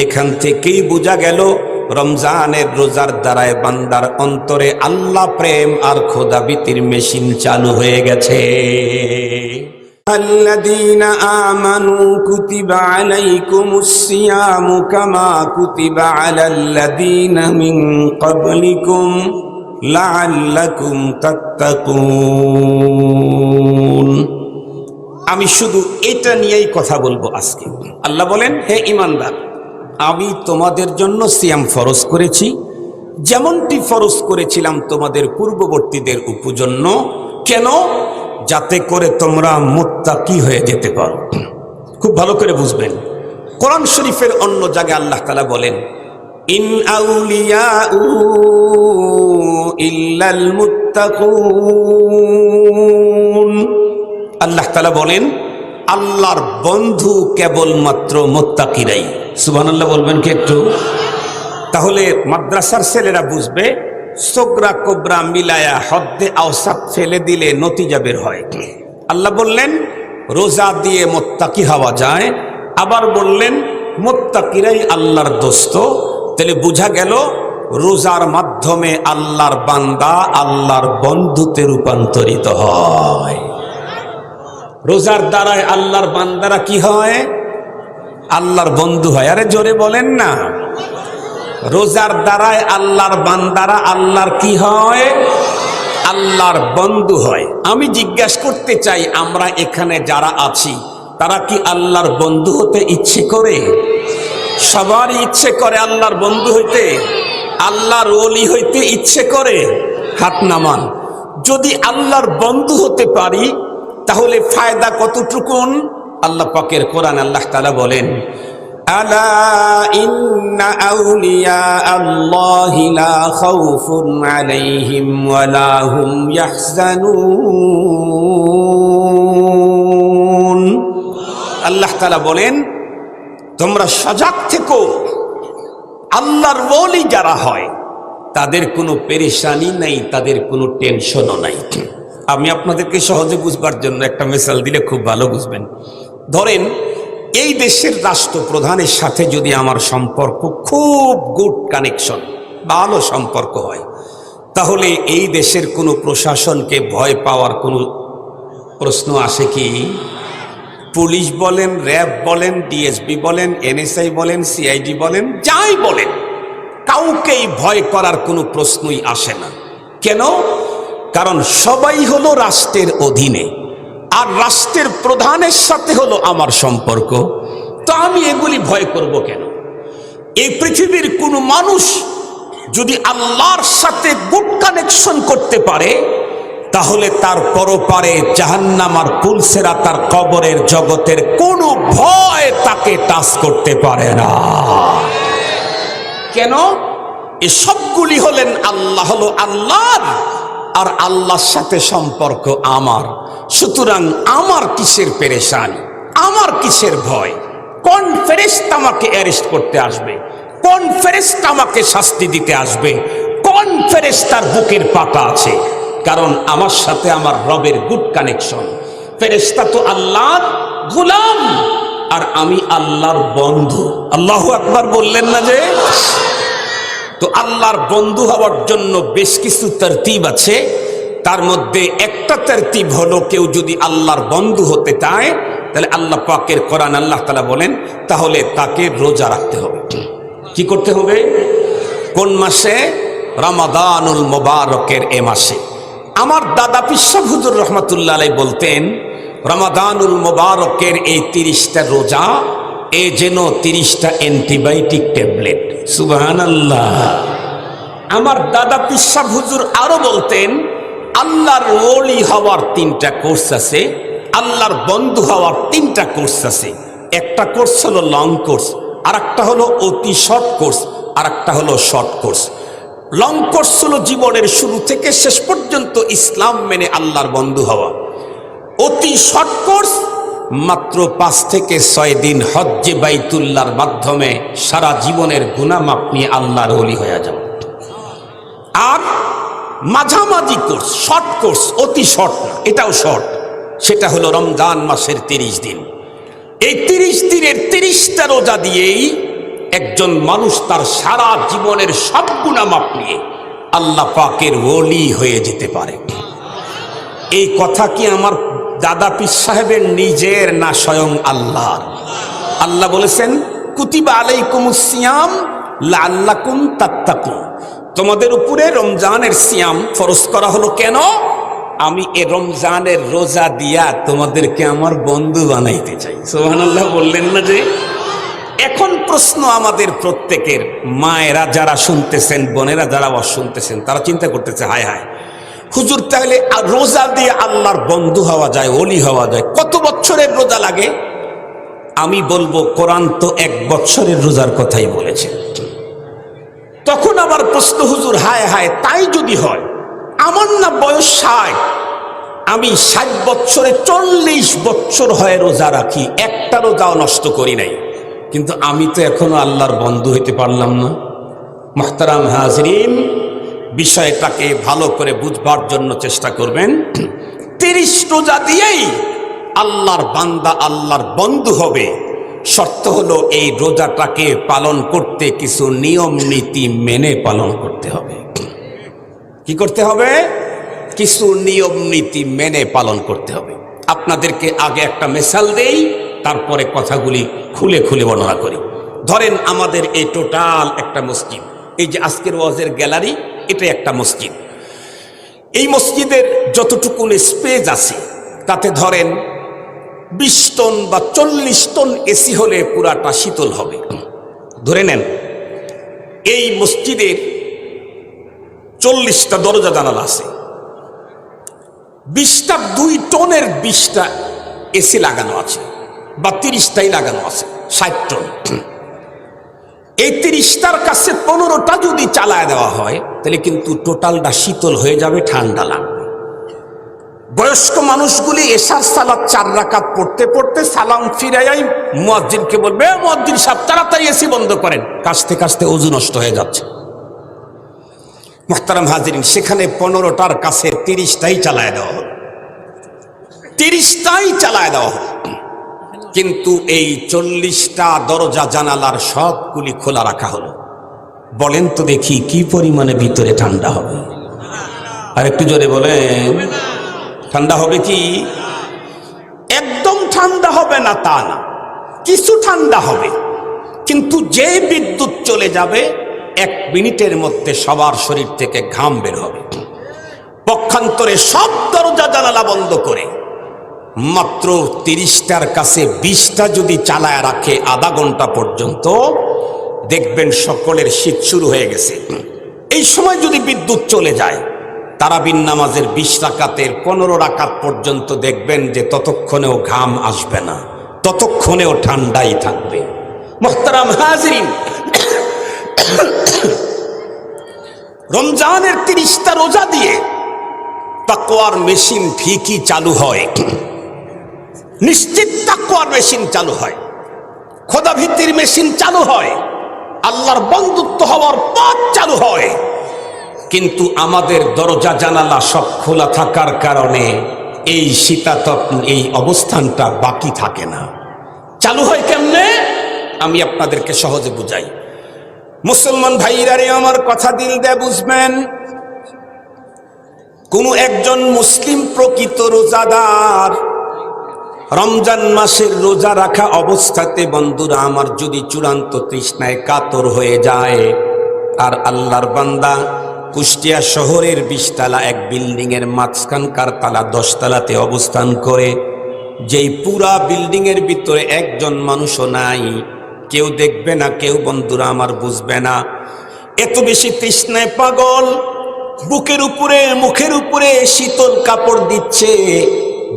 এখান থেকেই বোঝা গেল রমজানের রোজার দ্বারায় বান্দার অন্তরে আল্লাহ প্রেম আর খোদাবিতির মেশিন চালু হয়ে গেছে। الذين آمنوا كتب عليكم الصيام كما كتب على الذين من قبلكم لعلكم تتقون। আমি শুধু এটা নিয়েই কথা বলবো আজকে। আল্লাহ বলেন, হে ঈমানদার, আমি তোমাদের জন্য সিয়াম ফরজ করেছি যেমনটি ফরজ করেছিলাম তোমাদের পূর্ববর্তীদের উপজন্য। কেন? যাতে করে তোমরা মুত্তাকি হয়ে যেতে পারো। খুব ভালো করে বুঝবেন, কোরআন শরীফের অন্য জায়গায় আল্লাহ তাআলা বলেন, ইন আউলিয়াউ ইল্লাল মুত্তাকুন। আল্লাহ তাআলা বলেন, আল্লাহর বন্ধু কেবলমাত্র মুত্তাকিরাই। সুবহানাল্লাহ বলবেন কি একটু? তাহলে মাদ্রাসার ছেলেরা বুঝবে, সোগরা কোবরা মিলায়া হদ্দে আওসাত ফেলে দিলে নতিজা বের হয়। আল্লাহ বললেন রোজা দিয়ে মুত্তাকি হওয়া যায়, আবার বললেন মুত্তাকিরাই আল্লাহর দোস্ত। তাহলে বোঝা গেল রোজার মাধ্যমে আল্লাহর বান্দা আল্লাহর বন্ধুতে রূপান্তরিত হয়। রোজার দ্বারায় আল্লাহর বান্দারা কি হয়? আল্লাহর বন্ধু হয়। আরে জোরে বলেন না। রোজার দ্বারায় আল্লাহর বান্দারা আল্লাহর কি হয়? আল্লাহর বন্ধু হয়। আমি জিজ্ঞাসা করতে চাই, আমরা এখানে যারা আছি তারা কি আল্লাহর বন্ধু হতে ইচ্ছে করে? সবারই ইচ্ছে করে আল্লাহর বন্ধু হইতে, আল্লাহর ওলি হইতে ইচ্ছে করে। হাত নামান। যদি আল্লাহর বন্ধু হতে পারি তাহলে ফায়দা কতটুকুন? আল্লাহ পাকের কোরআন আল্লাহ তাআলা বলেন, আলা ইন্না আউলিয়া আল্লাহি লা খাউফুন আলাইহিম ওয়া লা হুম ইয়াহজানুন। আল্লাহ তাআলা বলেন, তোমরা সজাগ থেকো। আল্লাহর ওলি যারা হয় তাদের কোনো পেরেশানি নাই, তাদের কোনো টেনশনও নাই। আমি আপনাদেরকে সহজে বুঝবার জন্য একটা মিসাল দিলে খুব ভালো বুঝবেন। ধরেন, এই দেশের রাষ্ট্রপ্রধানের সাথে যদি আমার সম্পর্ক খুব গুড কানেকশন, ভালো সম্পর্ক হয়, তাহলে এই দেশের কোনো প্রশাসনকে ভয় পাওয়ার কোনো প্রশ্ন আসে কি? পুলিশ বলেন, র্যাব বলেন, ডিএসপি বলেন, এনএসআই বলেন, সিআইডি বলেন, যাই বলেন, কাউকেই ভয় করার কোনো প্রশ্নই আসে না। কেন? কারণ সবাই হলো রাষ্ট্রের অধীনে, আর রাষ্ট্রের প্রধানের সাথে হলো আমার সম্পর্ক। তো আমি এগুলি ভয় করব কেন? এই পৃথিবীর কোনো মানুষ যদি আল্লাহর সাথে গুড কানেকশন করতে পারে, তাহলে তার পরপারে জাহান্নাম আর পুলসেরা তার কবরের জগতের কোনো ভয় তাকে টাচ করতে পারে না। কেন? এ সবগুলি হলেন আল্লাহ, হলো আল্লাহর, আর আল্লাহর সাথে সম্পর্ক আমার। সুতরাং আমার কিসের পেরেশানি, আমার কিসের ভয়? কোন ফেরেশতা আমাকে অ্যারেস্ট করতে আসবে? কোন ফেরেশতা আমাকে শাস্তি দিতে আসবে? কোন ফেরেশতার বুকের পাতা আছে? কারণ আমার সাথে আমার রবের গুড কানেকশন। ফেরেশতা তো আল্লাহর গোলাম, আর আমি আল্লাহর বন্ধু। আল্লাহু আকবার বললেন না যে? তো আল্লাহর বন্ধু হওয়ার জন্য বেশ কিছু তরতিব আছে। তার মধ্যে একটা তরতিব হলো, কেউ যদি আল্লাহর বন্ধু হতে চায় তাহলে আল্লাহ পাকের কোরআন আল্লাহ তাআলা বলেন, তাহলে তাকে রোজা রাখতে হবে। কি করতে হবে? কোন মাসে? রমাদানুল মুবারকের এ মাসে। আমার দাদা পীর সাহেব হুজুর রহমাতুল্লাহ আলাইহি বলতেন, রমাদানুল মুবারকের এই 30টা রোজা এ যেন 30টা অ্যান্টিবায়োটিক ট্যাবলেট। সুবহানাল্লাহ। আমার দাদা পীর সাহেব হুজুর আরো বলতেন, আল্লাহর ওলি হওয়ার 3টা কোর্স আছে, আল্লাহর বন্ধু হওয়ার 3টা কোর্স আছে। একটা কোর্স হলো লং কোর্স, আর একটা হলো অতি শর্ট কোর্স, আর একটা হলো শর্ট কোর্স। লং কোর্স হলো জীবনের শুরু থেকে শেষ পর্যন্ত ইসলাম মেনে আল্লাহর বন্ধু হওয়া। অতি শর্ট কোর্স মাত্র 5 থেকে 6 দিন হজ্জে বাইতুল্লাহর মাধ্যমে সারা জীবনের গুনাহ মাপ নিয়ে আল্লাহর ওলি হয়ে যাবে। আর মাঝামাঝি কোর্স, শর্ট কোর্স, অতি শর্ট না, এটাও শর্ট, সেটা হলো রমজান মাসের 30 দিন। এই 30 দিনের 30টা রোজা দিয়েই একজন মানুষ তার সারা জীবনের সব গুনাহ মাপ নিয়ে আল্লাহ পাকের ওলি হয়ে যেতে পারে। এই কথা কি আমার দাদা পীর সাহেবের নিজের না স্বয়ং আল্লাহর? আল্লাহ বলেছেন কুতিবা আলাইকুমুস সিয়াম লাআল্লাকুম তাত্তাকুন, তোমাদের উপরে রমজানের সিয়াম ফরজ করা হলো কেন? আমি এই রমজানের রোজা দিয়া তোমাদেরকে আমার বন্ধু বানাইতে চাই। সুবহানাল্লাহ বললেন না যে? এখন প্রশ্ন আমাদের প্রত্যেকের, মায়েরা যারা শুনতেছেন, বোনেরা যারা শুনতেছেন, তারা চিন্তা করতেছে হায় হায় হুজুর, তাহলে রোজা দিয়ে আল্লাহর বন্ধু হওয়া যায়, ওলি হওয়া যায়, কত বছরের রোজা লাগে? আমি বলবো কোরআন তো 1 বছরের রোজার কথাই বলেছে। তখন আবার প্রশ্ন, হুজুর হায় হায় তাই যদি হয়, আমার না বয়স 60, আমি 60 বছরে 40 বছর হয় রোজা রাখি, একটা রোজাও নষ্ট করি নাই, কিন্তু আমি তো এখনো আল্লাহর বন্ধু হইতে পারলাম না। মুহতারাম হাজরিন, বিষয়টাকে ভালো করে বুঝবার জন্য চেষ্টা করবেন। 30 রোজা দিয়েই আল্লাহর বান্দা আল্লাহর বন্ধু হবে। শর্ত হলো এই রোজাটাকে পালন করতে কিছু নিয়ম নীতি মেনে পালন করতে হবে। কি করতে হবে? কিছু নিয়ম নীতি মেনে পালন করতে হবে। আপনাদেরকে আগে একটা মিসাল দেই, তারপরে কথাগুলি খুলে খুলে বর্ণনা করি। ধরেন আমাদের এই টোটাল একটা মসজিদ, এই যে আজকের ওয়াজের গ্যালারি, এটা একটা মসজিদ। এই মসজিদের যতটুকু স্পেস আছে তাতে ধরেন 20 টন বা 40 টন এসি হলে পুরাটা শীতল হবে। ধরে নেন এই মসজিদের 40টা দরজা জানালা আছে, 20টা 2 টনের 20টা এসি লাগানো আছে, বা 30টাই লাগানো আছে, 60 টন। এই 30টার কাছে 15টা যদি চালায় দেওয়া হয় তাহলে কিন্তু টোটালটা শীতল হয়ে যাবে, ঠান্ডা লাগবে। বয়স্ক মানুষগুলি এশার সালাত 4 রাকাত পড়তে পড়তে সালাম ফিরাই মুয়াজ্জিনকে বলবে, মুয়াজ্জিন সাহেব তাড়াতাড়ি এসি বন্ধ করেন, কাশতে কাশতে ওযু নষ্ট হয়ে যাচ্ছে। মুহতারাম হাজিরিন, সেখানে 15টার কাছে 30টাই চালায় দেওয়া হলো, 30টাই চালায় দেওয়া হলো, কিন্তু এই 40টা দরজা জানালার সবগুলি খোলা রাখা হলো। বলেন তো দেখি কি পরিমাণে ভিতরে ঠান্ডা হবে? আর একটু জোরে বলেন, ঠান্ডা হবে কি? একদম ঠান্ডা হবে না তা না, কিছু ঠান্ডা হবে, কিন্তু যে বিদ্যুৎ চলে যাবে 1 মিনিটের মধ্যে সবার শরীর থেকে ঘাম বের হবে। পক্ষান্তরে সব দরজা জানালা বন্ধ করে মাত্র 30টার কাছে 20টা যদি চালায় রাখে আধা ঘন্টা পর্যন্ত, দেখবেন সকলের শীত শুরু হয়ে গেছে। এই সময় যদি বিদ্যুৎ চলে যায়, তারাবির নামাজের 20 রাকাতের 15 রাকাত পর্যন্ত দেখবেন যে ততক্ষণেও ঘাম আসবে না, ততক্ষণেও ঠান্ডাই থাকবে। মুহতারাম হাজিরিন, রমজানের 30টা রোজা দিয়ে তাকওয়ার মেশিন ঠিকই চালু হয়, নিশ্চিত তাকওয়ার মেশিন চালু হয়, খোদা ভীতির মেশিন চালু হয়, আল্লাহর বন্ধুত্ব হওয়ার পথ চালু হয়। কিন্তু আমাদের দরজা জানালা সব খোলা থাকার কারণে এই শীতাতপ, এই অবস্থানটা বাকি থাকে না। চালু হয় কেমনে? আমি আপনাদেরকে সহজে বুঝাই। মুসলমান ভাইরা রে, আমার কথা দিল দিয়ে বুঝবেন। কোন একজন মুসলিম প্রকৃত রোজাদার রমজান মাসের রোজা রাখা অবস্থাতে, বন্ধুরা আমার, যদি চূড়ান্ত তৃষ্ণায় কাতর হয়ে যায়, আর আল্লাহর বান্দা কুষ্টিয়া শহরের 20 তলা এক বিল্ডিং এর মাঝখানকার তালা 10 তলাতে অবস্থান করে, যেই পুরা বিল্ডিং এর ভিতরে একজন মানুষও নাই, কেউ দেখবে না, কেউ বন্ধুরা আমার বুঝবে না, এত বেশি তৃষ্ণায় পাগল, বুকের উপরে মুখের উপরে শীতল কাপড় দিচ্ছে,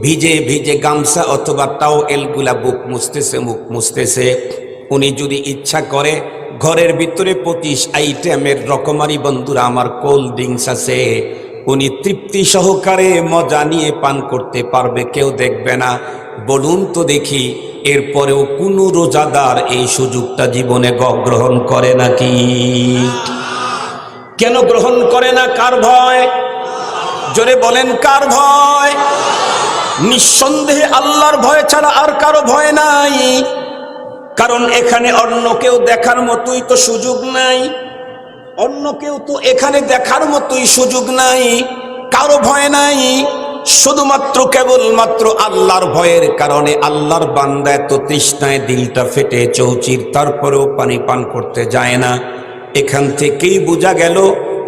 ভিজে ভিজে গামছা অথবা টাওয়েলগুলা বুক মুছতেছে, মুখ মুছতেছে। উনি যদি ইচ্ছা করে ঘরের ভিতরে 25 আইটেমের রকমারি, বন্ধুরা আমার, কোল্ড ড্রিঙ্কস আছে, উনি তৃপ্তি সহকারে মজা নিয়ে পান করতে পারবে, কেউ দেখবে না। বলুন তো দেখি, এরপরেও কোনো রোজাদার এই সুযোগটা জীবনে গ্রহণ করে নাকি? কেন গ্রহণ করে না? কার ভয়? জোরে বলেন, কার ভয়? নিঃসন্দেহে আল্লাহর ভয় ছাড়া আর কারো ভয় নাই। কারণ এখানে অন্য কেউ দেখার মতোই তো সুযোগ নাই, অন্য কেউ তো এখানে দেখার মতোই সুযোগ নাই, কারো ভয় নাই, শুধুমাত্র কেবলমাত্র আল্লাহর ভয়ের কারণে আল্লাহর বান্দা এত তৃষ্ণায় দিলটা ফেটে চৌচির, তারপরেও পানি পান করতে যায় না। এখান থেকেই বোঝা গেল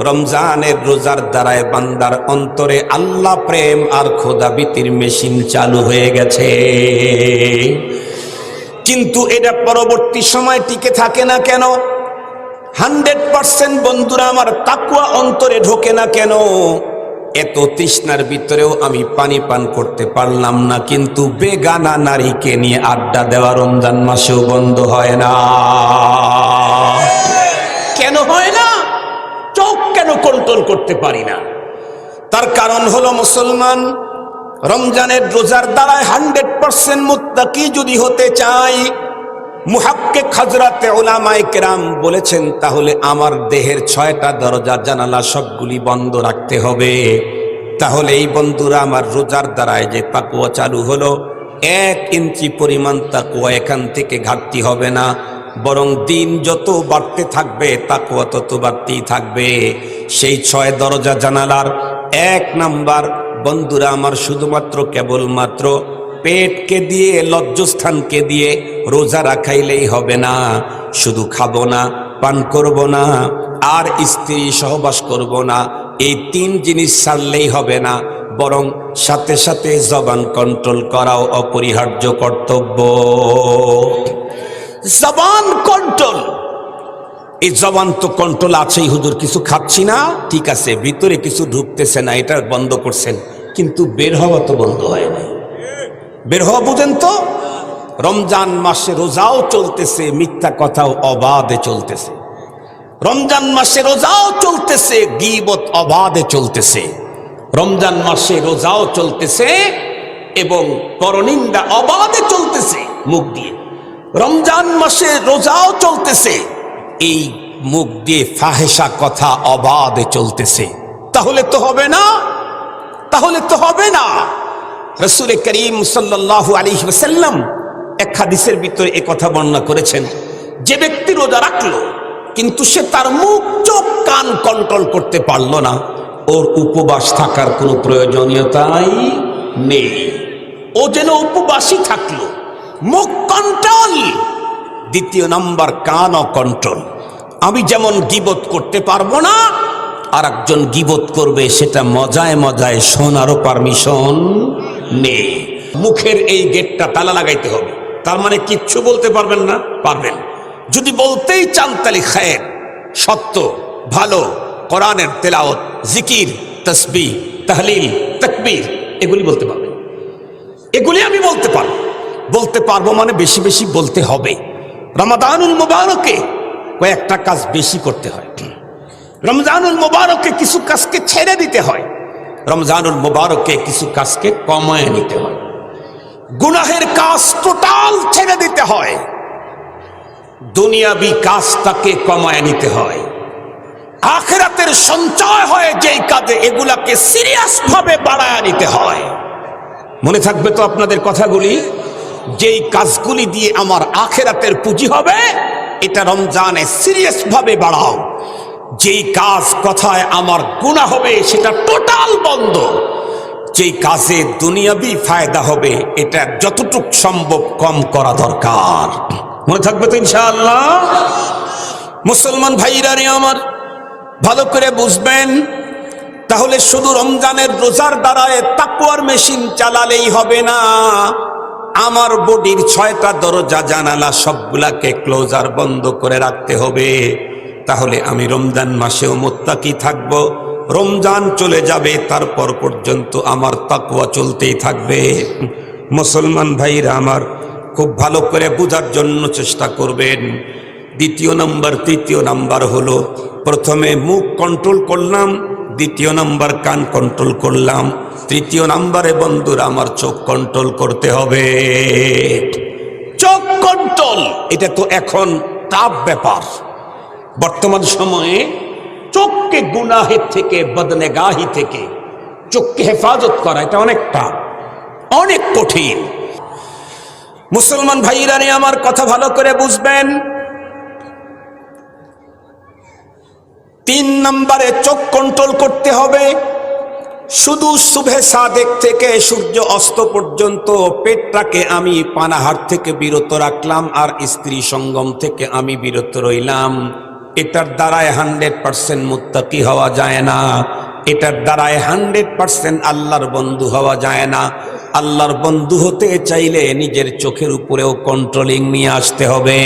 রমজানের রোজার দ্বারায় বান্দার অন্তরে আল্লাহ প্রেম আর খোদাবিতির মেশিন চালু হয়ে গেছে। কিন্তু এটা পরবর্তী সময় টিকে থাকে না কেন? 100% বন্ধুরা আমার তাকওয়া অন্তরে ঢোকে না কেন? এত তৃষ্ণার ভিতরেও আমি পানি পান করতে পারলাম না, কিন্তু বেগানা নারীকে নিয়ে আড্ডা দেওয়া রমজান মাসেও বন্ধ হয় না। কেন হয় না? চোখ কেন কন্ট্রোল করতে পারি না? তার কারণ হলো মুসলমান, রমজানের রোজার দ্বারায় 100% মুত্তাকি যদি হতে চাই, মুহাক্কিক হযরতে উলামায়ে কেরাম বলেছেন, তাহলে আমার দেহের 6টা দরজা জানালা সবগুলি বন্ধ রাখতে হবে। তাহলে এই বন্ধুরা আমার রোজার দ্বারায় যে তাকওয়া চালু হলো, 1 ইঞ্চি পরিমাণ তাকওয়া এখান থেকে ঘাটতি হবে না, বরং দিন যত বাড়তে থাকবে তাকওয়া তত বাড়তেই থাকবে। সেই 6 দরজা জানালার 1 নাম্বার বন্ধুরা আমার শুধুমাত্র কেবলমাত্র পেটকে দিয়ে, লজ্জাস্থানকে দিয়ে রোজা রাখাইলেই হবে না। শুধু খাবো না, পান করব না, আর স্ত্রী সহবাস করব না, এই 3 জিনিস ছাড়লেই হবে না, বরং সাথে সাথে জবান কন্ট্রোল করাও অপরিহার্য কর্তব্য। জবান কন্ট্রোল, এই জবান তো কন্ট্রোল আছেই, হুজুর কিছু খাচ্ছি না, ঠিক আছে, ভিতরে কিছু ঢুকতেছে না, এটা বন্ধ করছেন, কিন্তু বের হওয়া তো বন্ধ হয় না। বের হওয়া বুঝেন তো? রমজান মাসে রোজাও চলতেছে, মিথ্যা কথাও অবাধে চলতেছে। রমজান মাসে রোজাও চলতেছে, গীবত অবাধে চলতেছে। রমজান মাসে রোজাও চলতেছে এবং পরনিন্দা অবাধে চলতেছে মুখ দিয়ে। রমজান মাসে রোজাও চলতেছে, এই মুখ দিয়ে ফাহেসা কথা অবাধে চলতেছে। তাহলে তো হবে না, তাহলে তো হবে না। রাসূল করিম সাল্লাল্লাহু আলাইহি ওয়াসাল্লাম এক হাদিসের ভিতরে এই কথা বর্ণনা করেছেন, যে ব্যক্তি রোজা রাখলো কিন্তু সে তার মুখ, চোখ, কান কন্ট্রোল করতে পারলো না, ওর উপবাস থাকার কোনো প্রয়োজনীয়তাই নেই। ও যেন উপবাসী থাকলো। মুখ কন্ট্রোল, দ্বিতীয় নাম্বার কানও কন্ট্রোল। আমি যেমন গীবত করতে পারবো না, আর একজন গীবত করবে, সেটা মজায় মজায় শোনারও পারমিশন নেই। মুখের এই গেটটা তালা লাগাইতে হবে, তার মানে কিচ্ছু বলতে পারবেন না? পারবেন। যদি বলতেই চান তাহলে খায়ের, সত্য, ভালো, কোরআনের তেলাওয়াত, জিকির, তাসবিহ, তাহলিল, তাকবীর, এগুলি বলতে পারবেন। এগুলি আমি বলতে পারবো। বলতে পারবো মানে বেশি বেশি বলতে হবে। রমাদানুল মুবারকে কয়েকটা কাজ বেশি করতে হয়। রমজানুল মুবারকে কিছু কাজকে ছেড়ে দিতে হয়। রমজানুল মুবারকে কিছু কাজকে কমায় নিতে হয়। গুনাহের কাজ টোটাল ছেড়ে দিতে হয়, দুনিয়াবি কাজটাকে কমায় নিতে হয়। আখিরাতের সঞ্চয় হয় যেই কাজে, এগুলাকে সিরিয়াস ভাবে বাড়ায় নিতে হয়। মনে থাকবে তো আপনাদের কথাগুলি? যেই কাজগুলি দিয়ে আমার আখিরাতের পুঁজি হবে, এটা রমজানে সিরিয়াস ভাবে বাড়াও। যেই কাজ কথায় আমার গুনাহ হবে, সেটা টোটাল বন্ধ। যেই কাজে দুনিয়াবি ফায়দা হবে, এটা যতটুক সম্ভব কম করা দরকার। মনে থাকবে তো ইনশাআল্লাহ? মুসলমান ভাইরা রে আমার, ভালো করে বুঝবেন। তাহলে শুধু রমজানের রোজার দ্বারায় তাকওয়ার মেশিন চালালেই হবে না, আমার বডির 6টা দরজা জানালা সবগুলাকে ক্লোজার বন্ধ করে রাখতে হবে। তাহলে আমি রমজান মাসেও মুত্তাকি থাকব। রমজান চলে যাবে, তারপর পর্যন্ত আমার তাকওয়া চলতেই থাকবে। মুসলমান ভাইরা আমার, খুব ভালো করে বোঝার জন্য চেষ্টা করবেন। দ্বিতীয় নাম্বার, তৃতীয় নাম্বার হলো, প্রথমে মুখ কন্ট্রোল করলাম, দ্বিতীয় নাম্বার কান কন্ট্রোল করলাম, তৃতীয় নাম্বারে বন্ধুরা আমার চোখ কন্ট্রোল করতে হবে। চোখ কন্ট্রোল, এটা তো এখন টাফ ব্যাপার। বর্তমান সময়ে চোখকে গুনাহের থেকে, বদনেগাহি থেকে চোখকে হেফাজত করা, এটা অনেক টাফ, অনেক কঠিন। মুসলমান ভাইরা রে, আমার কথা ভালো করে বুঝবেন। 3 নম্বরে চোখ কন্ট্রোল করতে হবে। শুধু সুবহে সাদেক থেকে সূর্য অস্ত পর্যন্ত পেটটাকে আমি পানাহার থেকে বিরত রাখলাম, আর স্ত্রী সঙ্গম থেকে আমি বিরত রইলাম। এটার দ্বারায় 100% মুত্তাকি হওয়া যায় না। এটার দ্বারায় 100% আল্লাহর বন্ধু হওয়া যায় না। আল্লাহর বন্ধু হতে চাইলে নিজের চোখের উপরেও কন্ট্রোলিং নিয়ে আসতে হবে।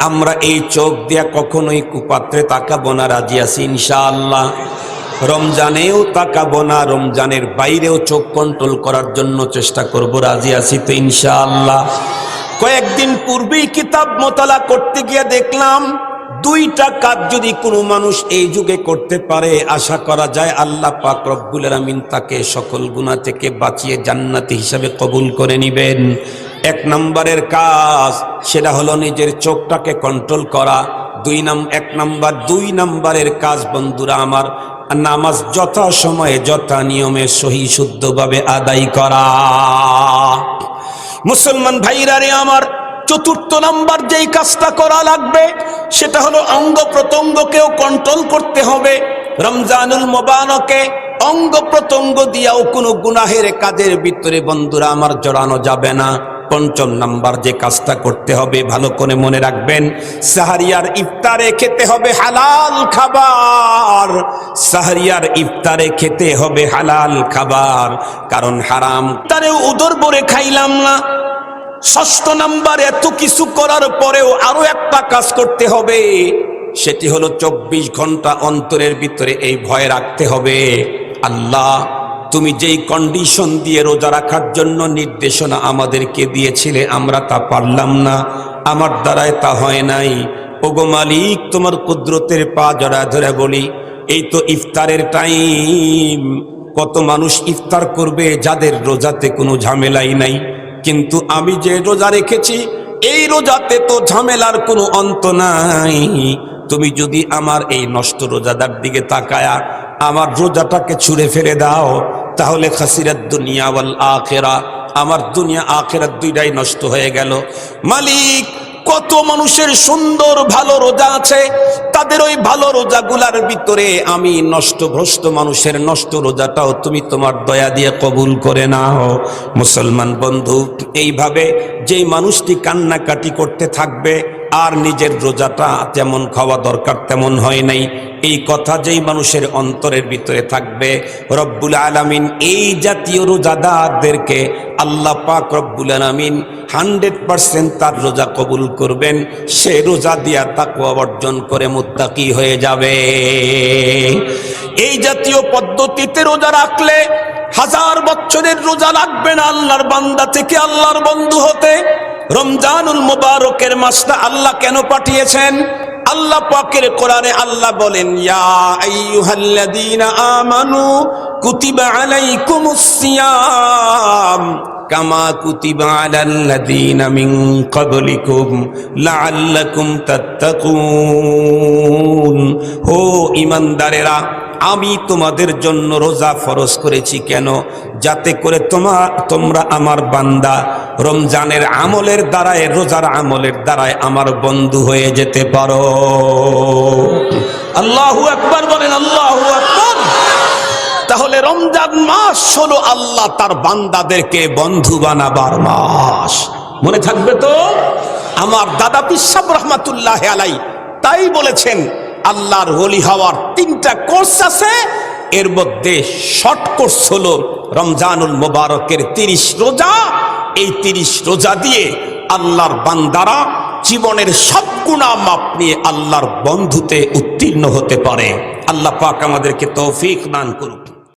আমরা এই চোখ দিয়া কখনোই কুপাত্রে তাকাবো না, রাজি আছি ইনশাআল্লাহ। রমজানেও তাকাবো না, রমজানের বাইরেও চোখ কন্ট্রোল করার জন্য চেষ্টা করব, রাজি আছি তো ইনশাআল্লাহ। কয়েকদিন পূর্বেই কিতাব মোতালা করতে গিয়ে দেখলাম 2টা কাজ যদি কোনো মানুষ এই যুগে করতে পারে, আশা করা যায় আল্লাহ পাক রব্বুল আলামিন তাকে সকল গুনাহ থেকে বাঁচিয়ে জান্নাতি হিসাবে কবুল করে নেবেন। 1 নম্বরের কাজ সেটা হলো নিজের চোখটাকে কন্ট্রোল করা। 2 নম্বরের কাজ বন্ধুরা আমার, নামাজ যথা সময়ে যথা নিয়মে সহি শুদ্ধভাবে আদায় করা। মুসলমান ভাইরা রে আমার, 4র্থ নাম্বার যেই কাজটা করা লাগবে সেটা হলো অঙ্গ প্রত্যঙ্গকেও কন্ট্রোল করতে হবে। রমজানুল মুবারকে অঙ্গ প্রত্যঙ্গ দিয়াও কোনো গুনাহের কাজের ভিতরে বন্ধুরা আমার জড়ানো যাবে না। 5ম নাম্বার যে কাজটা করতে হবে, ভালো করে মনে রাখবেন, সাহারিয়ার ইফতারে খেতে হবে হালাল খাবার। সাহারিয়ার ইফতারে খেতে হবে হালাল খাবার, কারণ হারাম তারে উদর ভরে খাইলাম না। 6ষ্ঠ নাম্বার, এত কিছু করার পরেও আরো একটা কাজ করতে হবে, সেটি হলো 24 ঘন্টা অন্তরের ভিতরে এই ভয় রাখতে হবে, আল্লাহ তুমি যেই কন্ডিশন দিয়ে রোজা রাখার জন্য নির্দেশনা আমাদেরকে দিয়েছিলে আমরা তা পারলাম না, আমার দ্বারায় তা হয় নাই। ওগো মালিক, তোমার কুদরতের পা জড়া ধরে বলি, এই তো ইফতারের টাইম, কত মানুষ ইফতার করবে যাদের রোজাতে কোনো ঝামেলাই নাই, কিন্তু আমি যে রোজা রেখেছি এই রোজাতে তো ঝামেলার কোনো অন্ত নাই। তুমি যদি আমার এই নষ্ট রোজাদার দিকে তাকায়া আমার রোজাটাকে ছুঁড়ে ফেলে দাও, তাহলে খাসিরাত দুনিয়া ওয়াল আখিরা, আমার দুনিয়া আখিরাত দুইটাই নষ্ট হয়ে গেল। মালিক, কত মানুষের সুন্দর ভালো রোজা আছে, তাদের ওই ভালো রোজাগুলার ভিতরে আমি নষ্ট ভ্রষ্ট মানুষের নষ্ট রোজাটাও তুমি তোমার দয়া দিয়ে কবুল করে নাও। মুসলমান বন্ধু, এইভাবে যেই মানুষটি কান্নাকাটি করতে থাকবে আর নিজের রোজাটা যেমন খাওয়া দরকার তেমন হয় নাই, এই কথা যেই মানুষের অন্তরের ভিতরে থাকবে, রব্বুল আলামিন এই জাতীয় রোজাদারদেরকে আল্লাহ পাক রব্বুল আলামিন 100% তার রোজা কবুল করবেন। সে রোজা দিয়া তাকওয়া অর্জন করে মুত্তাকি হয়ে যাবে। এই জাতীয় পদ্ধতিতে রোজা রাখলে 1000 বছরের রোজা লাগবে না আল্লাহর বান্দা থেকে আল্লাহর বন্ধু হতে। রমজানুল মুবারকের মাসটা আল্লাহ কেন পাঠিয়েছেন? আল্লাহ পাকের কোরআনে আল্লাহ বলেন, ইয়া আইয়ুহাল্লাযীনা আমানু কুতিবা আলাইকুমুস সিয়াম কামা কুতিবা আলাল্লাযীনা মিন ক্বাবলিকুম লাআল্লাকুম তাত্তাকুন। ও ঈমানদারেরা, আমি তোমাদের জন্য রোজা ফরজ করেছি কেন? যাতে করে তোমরা আমার বান্দা রমজানের আমলের দ্বারায়, রোজার আমলের দ্বারায় আমার বন্ধু হয়ে যেতে পারো। আল্লাহু আকবার বলেন, আল্লাহু আকবার। তাহলে রমজান মাস হলো আল্লাহ তার বান্দাদেরকে বন্ধু বানাবার মাস। মনে থাকবে তো? আমার দাদা পীর সাহেব রহমাতুল্লাহ আলাইহি তাই বলেছেন, আল্লাহর ওলি হওয়ার 3টা কোর্স আছে, এর মধ্যে শর্ট কোর্স হলো রমজানুল মুবারকের 30 রোজা। এই 30 রোজা দিয়ে আল্লাহর বান্দারা জীবনের সব গুনাহ মাপ নিয়ে আল্লাহর বন্ধুতে উত্তীর্ণ হতে পারে। আল্লাহ পাক আমাদেরকে তৌফিক দান করুন।